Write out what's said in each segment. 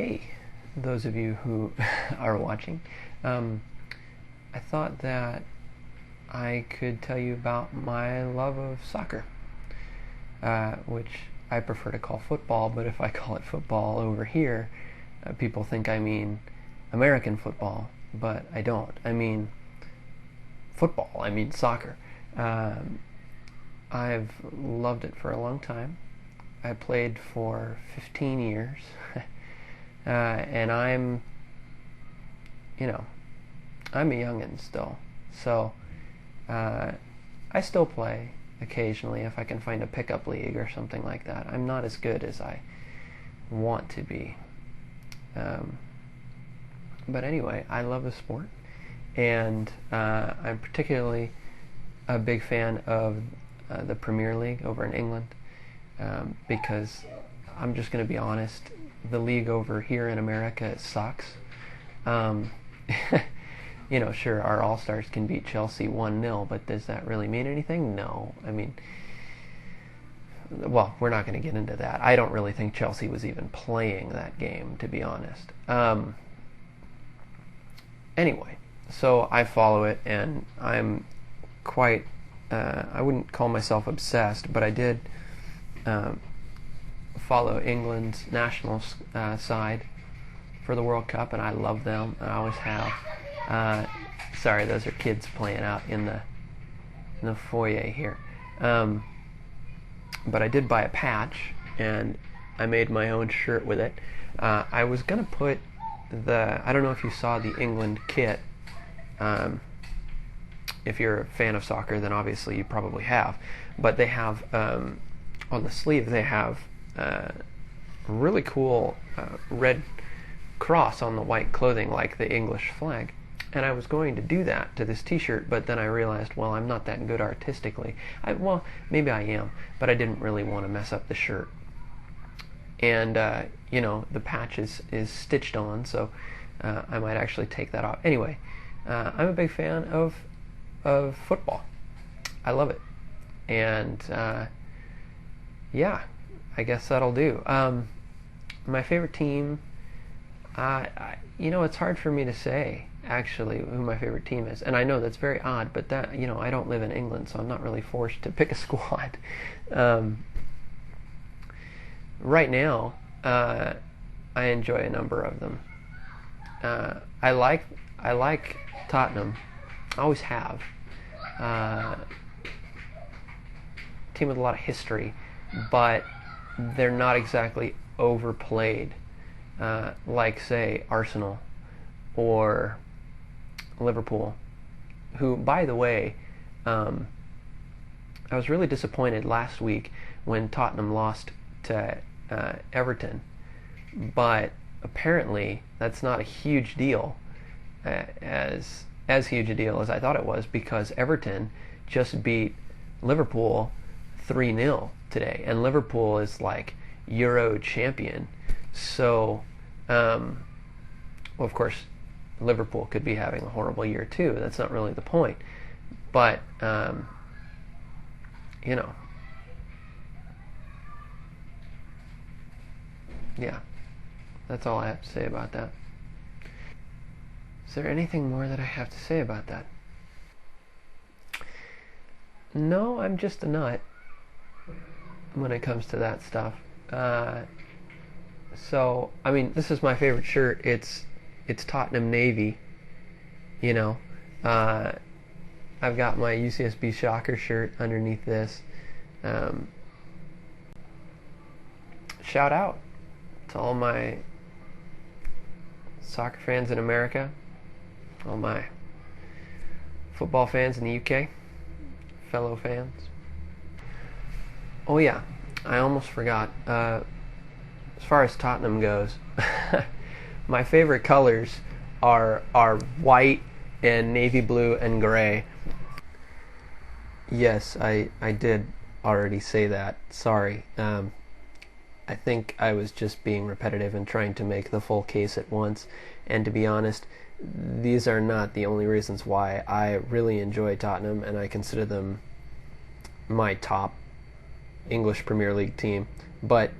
Hey, those of you who are watching, I thought that I could tell you about my love of soccer, which I prefer to call football, but if I call it football over here, people think I mean American football, but I don't. I mean football, I mean soccer. I've loved it for a long time. I played for 15 years. And I'm a youngin' still. So, I still play occasionally if I can find a pickup league or something like that. I'm not as good as I want to be. But anyway, I love the sport. And I'm particularly a big fan of the Premier League over in England. Because I'm just going to be honest, the league over here in America sucks. Sure, our All-Stars can beat Chelsea 1-0, but does that really mean anything? No. I mean, well, we're not going to get into that. I don't really think Chelsea was even playing that game, to be honest. Anyway, so I follow it, and I'm quite, I wouldn't call myself obsessed, but I did follow England's national side for the World Cup, and I love them. I always have. Sorry, those are kids playing out in the foyer here. But I did buy a patch, and I made my own shirt with it. I was gonna put I don't know if you saw the England kit. If you're a fan of soccer, then obviously you probably have. But they have on the sleeve they have a really cool red cross on the white clothing like the English flag. And I was going to do that to this t-shirt, but then I realized, well, I'm not that good artistically. Well, maybe I am, but I didn't really want to mess up the shirt. And, the patch is stitched on, so I might actually take that off. Anyway, I'm a big fan of football. I love it. And, yeah, I guess that'll do. My favorite team, it's hard for me to say, actually, who my favorite team is. And I know that's very odd, but that, I don't live in England, so I'm not really forced to pick a squad. Right now, I enjoy a number of them. I like Tottenham. I always have. Team with a lot of history, but they're not exactly overplayed like, say, Arsenal or Liverpool, who, by the way, I was really disappointed last week when Tottenham lost to Everton, but apparently that's not a huge deal, as huge a deal as I thought it was, because Everton just beat Liverpool 3-0 today, and Liverpool is like Euro champion. So, well, of course, Liverpool could be having a horrible year too. That's not really the point. But, yeah, that's all I have to say about that. Is there anything more that I have to say about that? No, I'm just a nut when it comes to that stuff. So, I mean, this is my favorite shirt. It's Tottenham Navy. I've got my UCSB Shocker shirt underneath this. Shout out to all my soccer fans in America, all my football fans in the UK, fellow fans. Oh yeah, I almost forgot. As far as Tottenham goes, my favorite colors are white and navy blue and gray. Yes, I did already say that. Sorry. I think I was just being repetitive and trying to make the full case at once. And to be honest, these are not the only reasons why I really enjoy Tottenham, and I consider them my top English Premier League team. But,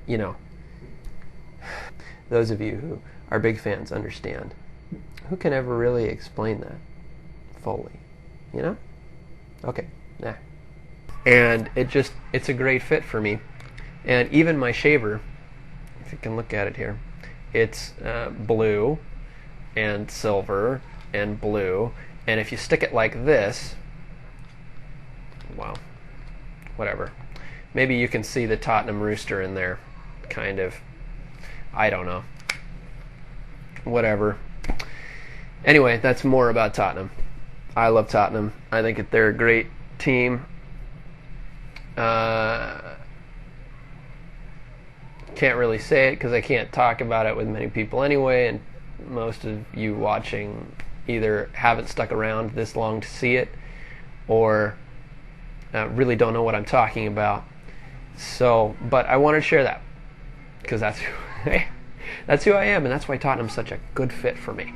those of you who are big fans understand. Who can ever really explain that fully? You know? Okay, nah. And it's a great fit for me. And even my shaver, if you can look at it here, it's blue and silver and blue. And if you stick it like this, wow, whatever. Maybe you can see the Tottenham rooster in there, kind of. I don't know. Whatever. Anyway, that's more about Tottenham. I love Tottenham. I think that they're a great team. Can't really say it because I can't talk about it with many people anyway, and most of you watching either haven't stuck around this long to see it or really don't know what I'm talking about. So, but I wanted to share that because that's who I am, and that's why Tottenham's such a good fit for me.